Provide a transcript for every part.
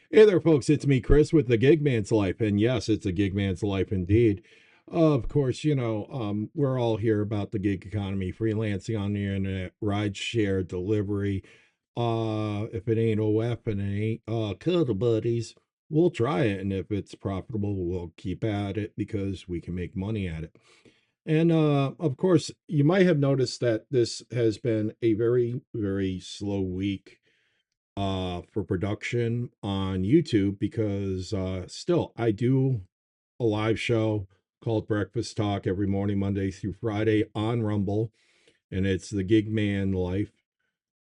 Hey there, folks. It's me, Chris, with the Gig Man's Life. And yes, it's a gig man's life indeed. Of course, we're all here about the gig economy, freelancing on the internet, ride share, delivery. If it ain't OF and it ain't cuddle buddies, we'll try it. And if it's profitable, we'll keep at it because we can make money at it. And of course, you might have noticed that this has been a very, very slow week for production on YouTube because still I do a live show called Breakfast Talk every morning, Monday through Friday on Rumble, and it's the Gig Man Life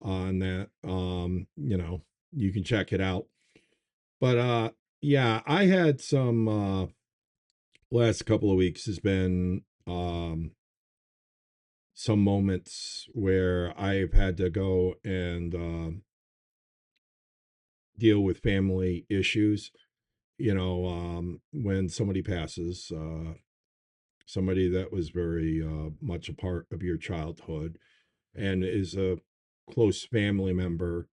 on that. You can check it out. But yeah, I had some last couple of weeks has been some moments where I've had to go and deal with family issues. When somebody passes, somebody that was very much a part of your childhood and is a close family member,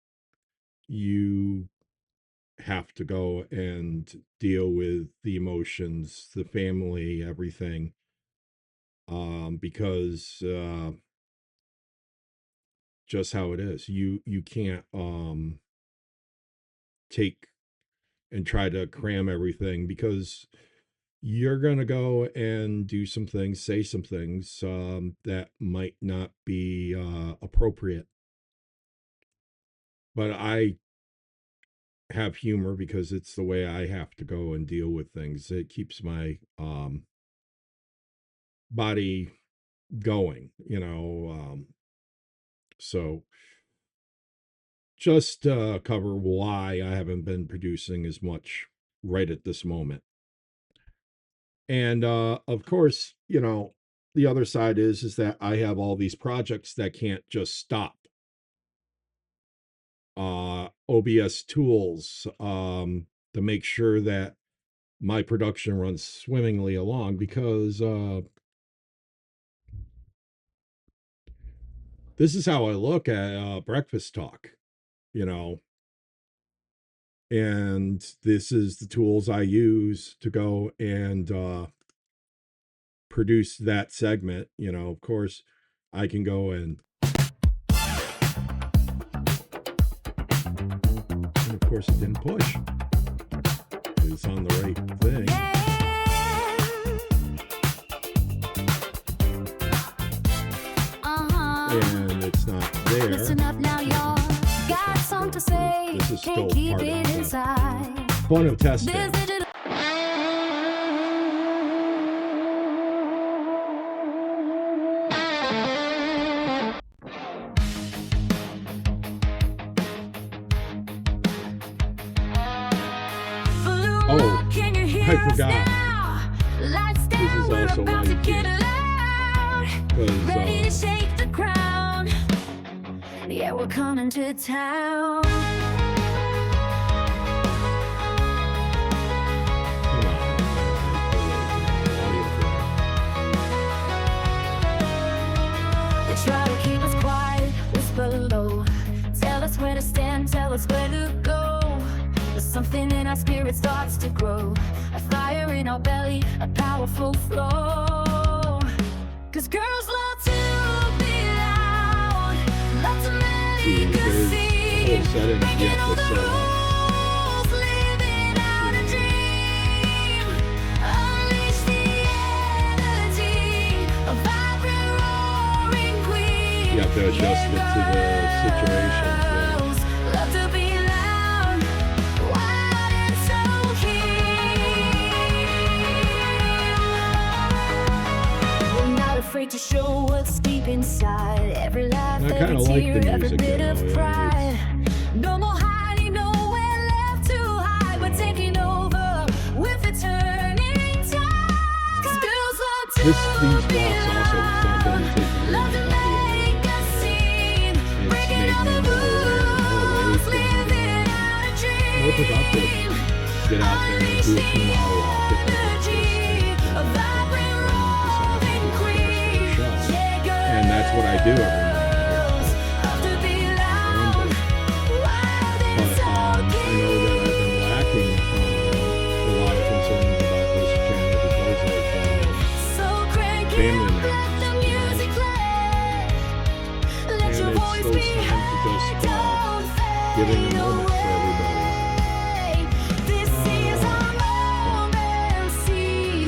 you have to go and deal with the emotions, the family, everything, because just how it is. You can't take and try to cram everything because you're going to go and do some things, say some things that might not be appropriate. But I have humor because it's the way I have to go and deal with things. It keeps my body going. So just cover why I haven't been producing as much right at this moment. And of course, the other side is that I have all these projects that can't just stop. OBS Tools to make sure that my production runs swimmingly along because this is how I look at Breakfast Talk, you know, and this is the tools I use to go and produce that segment. Of course, I can go and of course it didn't push. It's on the right thing. And it's not there. Listen up now, y'all. Got something to say. This is still Can't keep part it of inside. Fun of testing. Oh, I forgot. This is also why you can't. Ready to shake the ground. Yeah, we're coming to town. They try to keep us quiet, whisper low. Tell us where to stand, tell us where to go. There's something in our spirit starts to grow. A fire in our belly, a powerful flow. 'Cause girls love to be loud, love to make a scene, breaking all the rules, living out a dream. Unleash the energy, a vibrant, roaring queen. You have to adjust it to the situation. Love to be loud, wild and so keen. We're not afraid to show what's deep inside. Every laugh, I every kinda like the tear, every music, bit of though. pride. No more hiding, nowhere left to hide. We're taking over with a turning tide. 'Cause girls love to These be blocks also loud, don't take love to make a scene, breaking all the rules, living out a dream. more productive. Get out there and do a 2-mile walk. Get that Energy, a vibrant, roaring queen. show. And that's what I do every morning. Love to be loud, wild and so I know that I've been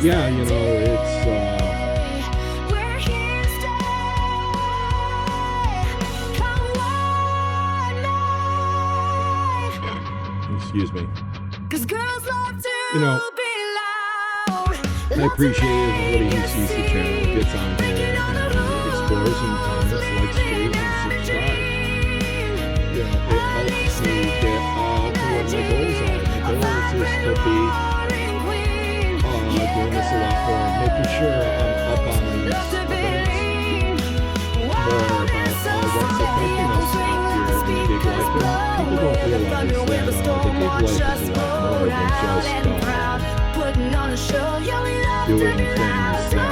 yeah, you know, it's we're here to stay. Come what may. excuse me. 'Cause girls love to You know, be loud. I Love to appreciate make everybody who you sees the see. channel, gets on Breaking here all the and explores and rules. comments, likes, shares, and subscribes. You know, it helps me get to what my goals are. My goals is to be doing this a lot more, making sure I'm up on these events, more about what's affecting us out here in the gig life. And people don't realize that the gig life is a lot more than just doing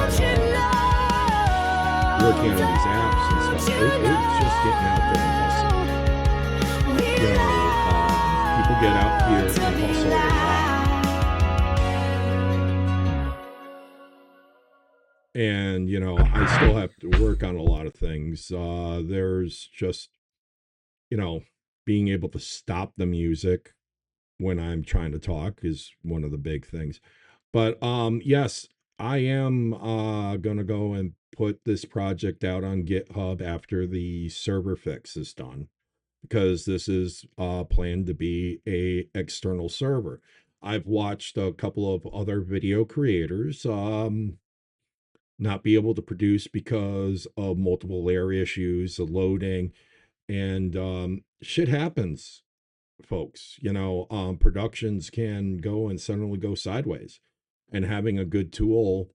things that working on these apps and stuff. It's just getting out there and hustling. You know, people get out here and hustle a lot. And, you know, I still have to work on a lot of things. There's just, you know, being able to stop the music when I'm trying to talk is one of the big things. But yes, I am going to go and put this project out on GitHub after the server fix is done, because this is planned to be a external server. I've watched a couple of other video creators not be able to produce because of multiple layer issues, the loading, and shit happens, folks. You know, productions can go and suddenly go sideways, and having a good tool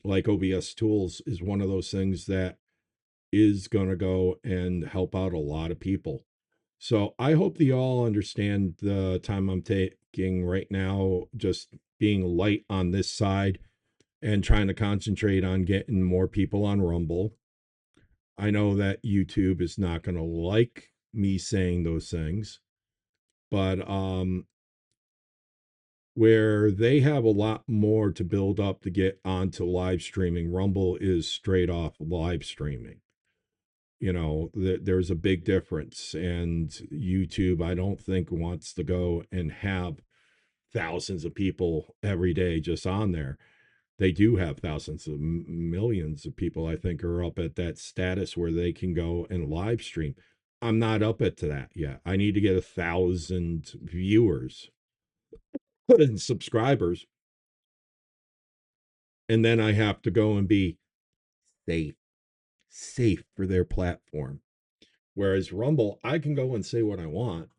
like OBS Tools is one of those things that is going to go and help out a lot of people. So I hope that you all understand the time I'm taking right now, just being light on this side and trying to concentrate on getting more people on Rumble. I know that YouTube is not going to like me saying those things, but where they have a lot more to build up to get onto live streaming, Rumble is straight off live streaming. You know, there's a big difference, and YouTube, I don't think, wants to go and have thousands of people every day just on there. They do have thousands of millions of people, I think, are up at that status where they can go and live stream. I'm not up at to that yet. I need to get 1,000 viewers and subscribers, and then I have to go and be safe for their platform. Whereas Rumble, I can go and say what I want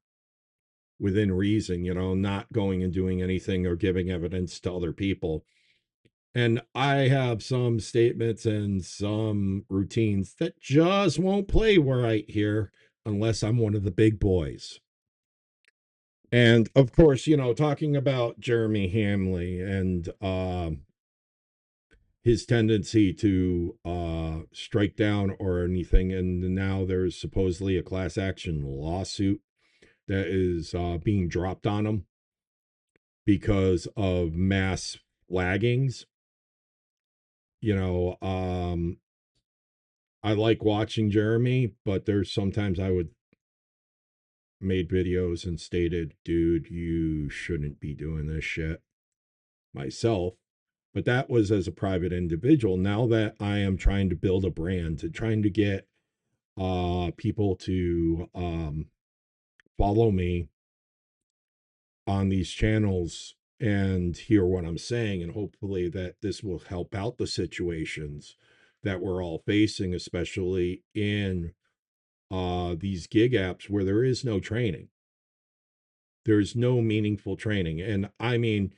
within reason, you know, not going and doing anything or giving evidence to other people. And I have some statements and some routines that just won't play right here unless I'm one of the big boys. And of course, you know, talking about Jeremy Hamley and his tendency to strike down or anything, and now there's supposedly a class action lawsuit that is being dropped on him because of mass flaggings. You know, I like watching Jeremy, but there's sometimes I would made videos and stated, dude, you shouldn't be doing this shit myself. But that was as a private individual. Now that I am trying to build a brand, to trying to get people to follow me on these channels and hear what I'm saying, and hopefully that this will help out the situations that we're all facing, especially in these gig apps where there is no training. There's no meaningful training. And I mean,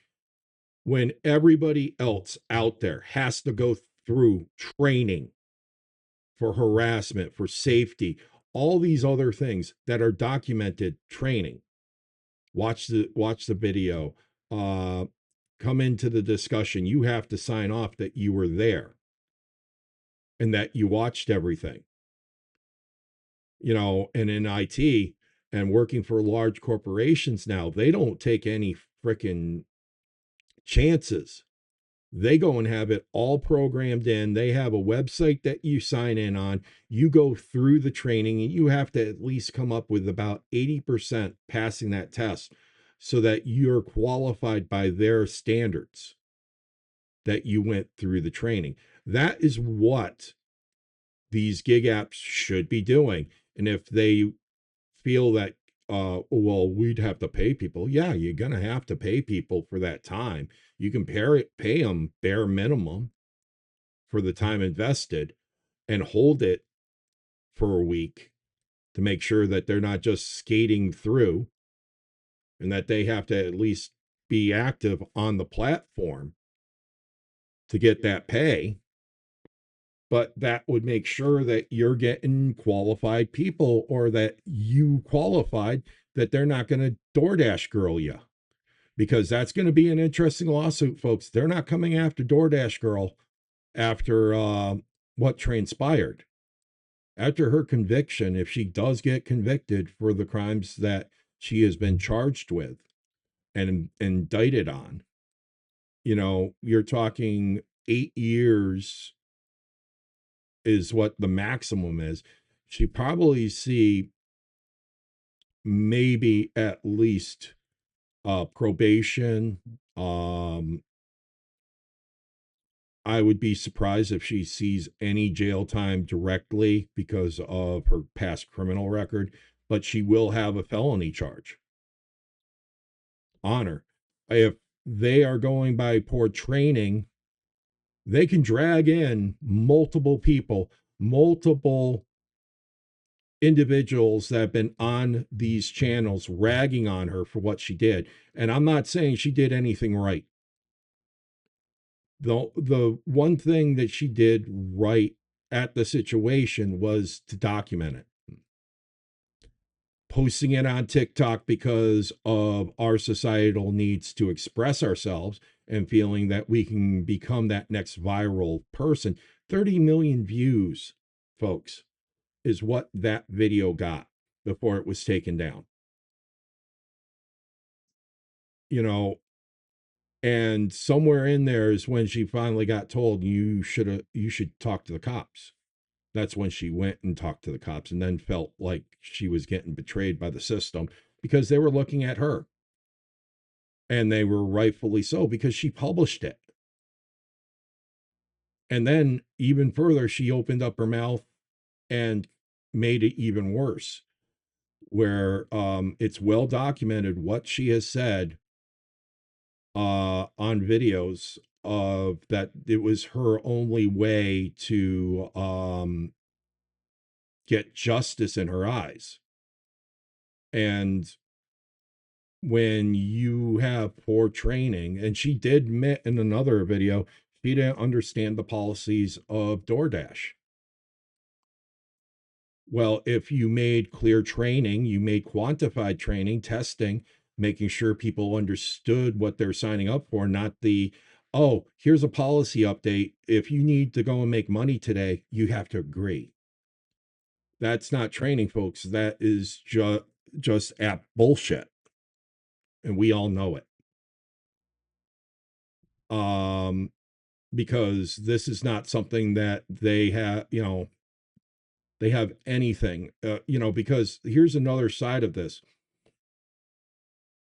when everybody else out there has to go through training for harassment, for safety, all these other things that are documented training, watch the video, come into the discussion, you have to sign off that you were there and that you watched everything. You know, and in IT and working for large corporations now, they don't take any freaking chances. They go and have it all programmed in. They have a website that you sign in on. You go through the training and you have to at least come up with about 80% passing that test so that you're qualified by their standards. that you went through the training. That is what these gig apps should be doing. And if they feel that, well, we'd have to pay people, yeah, you're going to have to pay people for that time. You can pay them bare minimum for the time invested and hold it for a week to make sure that they're not just skating through, and that they have to at least be active on the platform to get that pay. But that would make sure that you're getting qualified people, or that you qualified, that they're not going to DoorDash girl you, because that's going to be an interesting lawsuit, folks. They're not coming after DoorDash girl after what transpired. After her conviction, if she does get convicted for the crimes that she has been charged with and indicted on, you're talking 8 years is what the maximum is. She probably see maybe at least probation. I would be surprised if she sees any jail time directly because of her past criminal record, but she will have a felony charge on her. If they are going by poor training, they can drag in multiple people, multiple individuals that have been on these channels ragging on her for what she did. And I'm not saying she did anything right. The one thing that she did right at the situation was to document it. Posting it on TikTok because of our societal needs to express ourselves and feeling that we can become that next viral person. 30 million views, folks, is what that video got before it was taken down. And somewhere in there is when she finally got told, you should talk to the cops. That's when she went and talked to the cops, and then felt like she was getting betrayed by the system, because they were looking at her, and they were rightfully so, because she published it. And then even further, she opened up her mouth and made it even worse, where it's well documented what she has said on videos of that it was her only way to get justice in her eyes. And when you have poor training, and she did admit in another video, she didn't understand the policies of DoorDash. Well, if you made clear training, you made quantified training, testing, making sure people understood what they're signing up for, not the, oh, here's a policy update. If you need to go and make money today, you have to agree. That's not training, folks. That is just app bullshit. And we all know it. Because this is not something that they have, they have anything, because here's another side of this.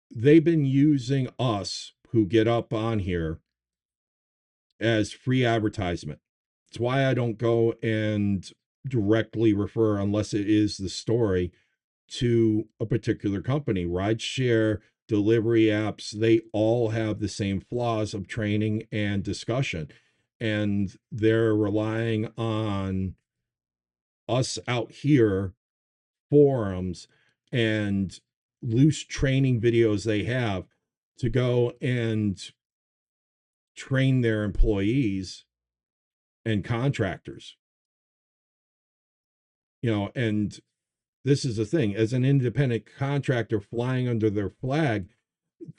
They've been using us who get up on here as free advertisement. It's why I don't go and directly refer, unless it is the story, to a particular company. Rideshare, delivery apps, they all have the same flaws of training and discussion. And they're relying on us out here, forums and loose training videos they have, to go and train their employees and contractors. And this is the thing, as an independent contractor flying under their flag,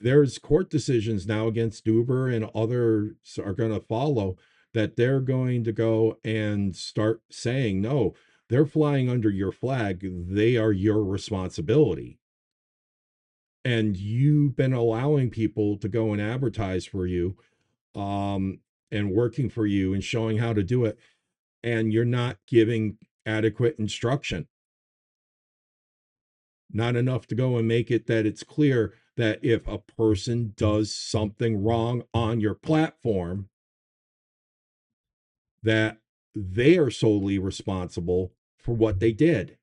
there's court decisions now against Uber, and others are going to follow, that they're going to go and start saying, no, they're flying under your flag. They are your responsibility. And you've been allowing people to go and advertise for you, and working for you and showing how to do it. And you're not giving adequate instruction. Not enough to go and make it that it's clear that if a person does something wrong on your platform, that they are solely responsible for what they did,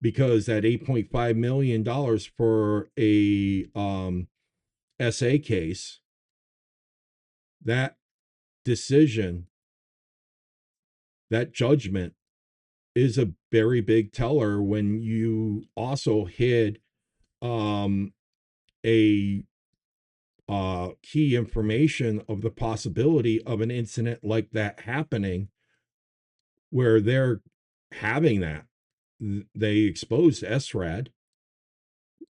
because that $8.5 million for a SA case, that decision, that judgment is a very big teller when you also hid um, a key information of the possibility of an incident like that happening, where they're having that. They exposed SRAD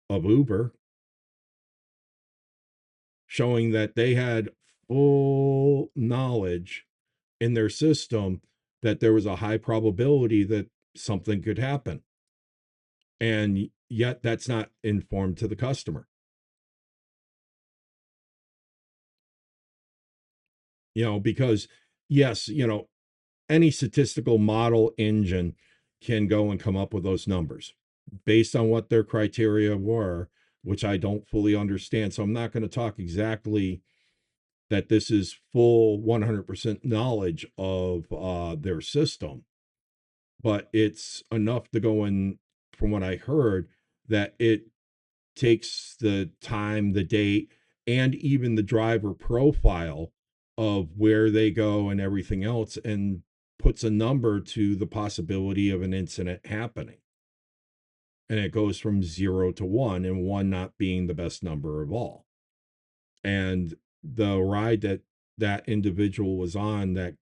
of Uber, showing that they had full knowledge in their system that there was a high probability that something could happen. And yet that's not informed to the customer. Because yes, any statistical model engine can go and come up with those numbers based on what their criteria were, which I don't fully understand. So I'm not going to talk exactly that this is full 100% knowledge of their system, but it's enough to go in, from what I heard, that it takes the time, the date, and even the driver profile of where they go and everything else, and puts a number to the possibility of an incident happening. And it goes from 0 to 1, and 1 not being the best number of all. And the ride that that individual was on that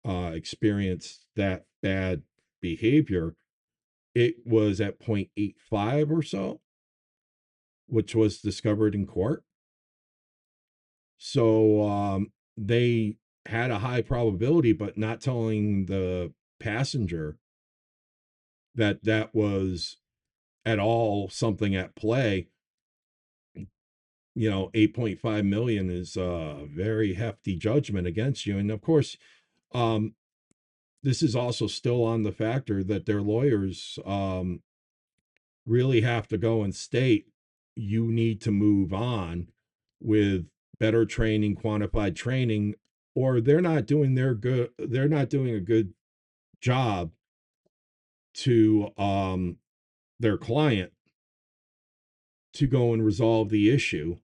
experienced that bad behavior, it was at 0.85 or so, which was discovered in court. So they had a high probability, but not telling the passenger that that was at all something at play. 8.5 million is a very hefty judgment against you. And of course, um, this is also still on the factor that their lawyers really have to go and state, you need to move on with better training, quantified training, or they're not doing a good job to their client to go and resolve the issue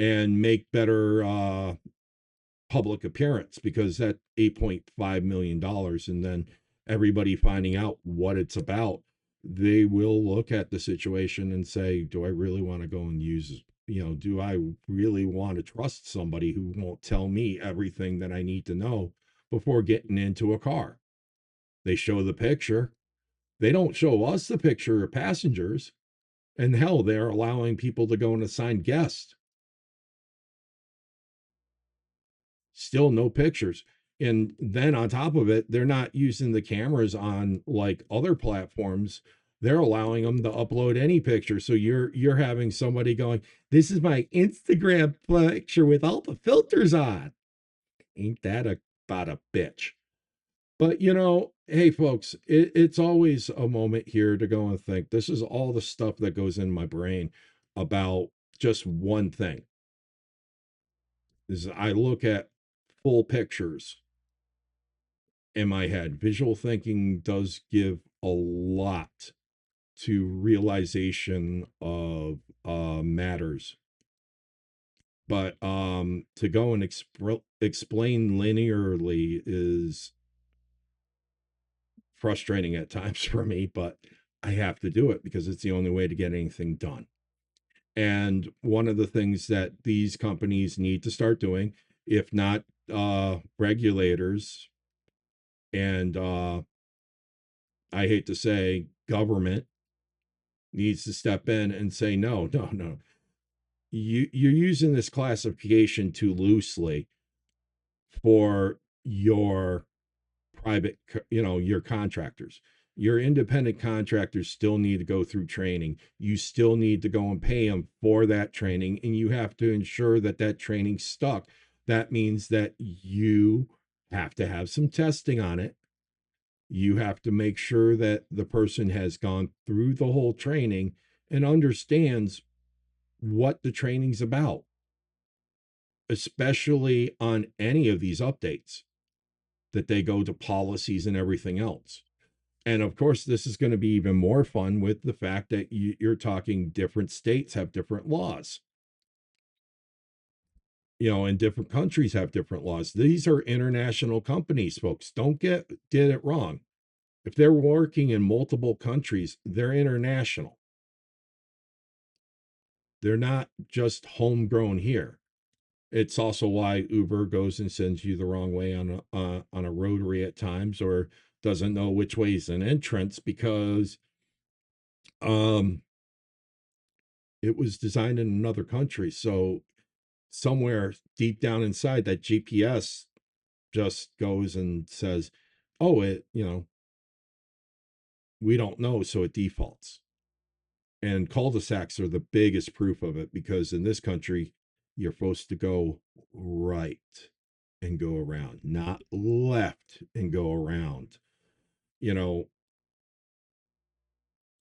and make better public appearance, because that $8.5 million, and then everybody finding out what it's about, they will look at the situation and say, do I really want to go and use, do I really want to trust somebody who won't tell me everything that I need to know before getting into a car? They show the picture. They don't show us the picture of passengers. And hell, they're allowing people to go and assign guests. Still no pictures. And then on top of it, they're not using the cameras on like other platforms. They're allowing them to upload any picture. So you're having somebody going, this is my Instagram picture with all the filters on. Ain't that about a bitch? But hey folks, it's always a moment here to go and think. This is all the stuff that goes in my brain about just one thing. Is I look at full pictures in my head. Visual thinking does give a lot to realization of matters. But to go and explain linearly is frustrating at times for me, but I have to do it because it's the only way to get anything done. And one of the things that these companies need to start doing, if not regulators and I hate to say government, needs to step in and say, no, no, no. You're using this classification too loosely for your private, your contractors. Your independent contractors still need to go through training. You still need to go and pay them for that training, and you have to ensure that that training stuck. That means that you have to have some testing on it. You have to make sure that the person has gone through the whole training and understands what the training's about. especially on any of these updates, that they go to policies and everything else. And of course, this is going to be even more fun with the fact that you're talking different states have different laws, and different countries have different laws. These are international companies, folks. Don't get it wrong. If they're working in multiple countries, they're international. They're not just homegrown here. It's also why Uber goes and sends you the wrong way on a rotary at times, or doesn't know which way is an entrance, because um it was designed in another country. So somewhere deep down inside, that GPS just goes and says, oh, we don't know, so it defaults. And cul-de-sacs are the biggest proof of it, because in this country, you're supposed to go right and go around, not left and go around. You know,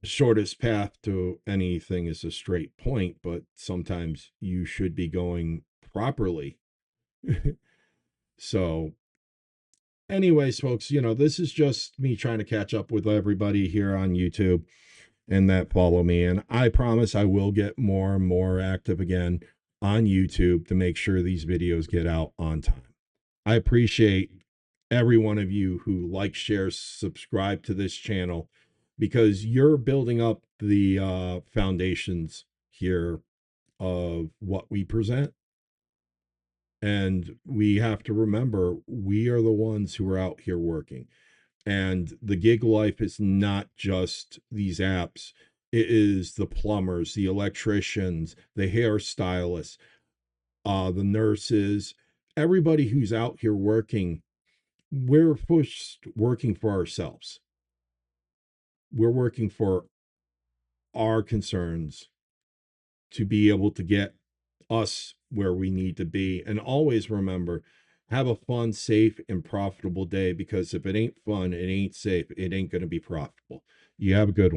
shortest path to anything is a straight point, but sometimes you should be going properly. So, anyways, folks, this is just me trying to catch up with everybody here on YouTube and that follow me. And I promise I will get more and more active again on YouTube to make sure these videos get out on time. I appreciate every one of you who like, share, subscribe to this channel, because you're building up the foundations here of what we present. And we have to remember, we are the ones who are out here working. And the gig life is not just these apps. It is the plumbers, the electricians, the hairstylists, the nurses, everybody who's out here working. We're first working for ourselves. We're working for our concerns to be able to get us where we need to be. And always remember, have a fun, safe, and profitable day, because if it ain't fun, it ain't safe, it ain't going to be profitable. You have a good one.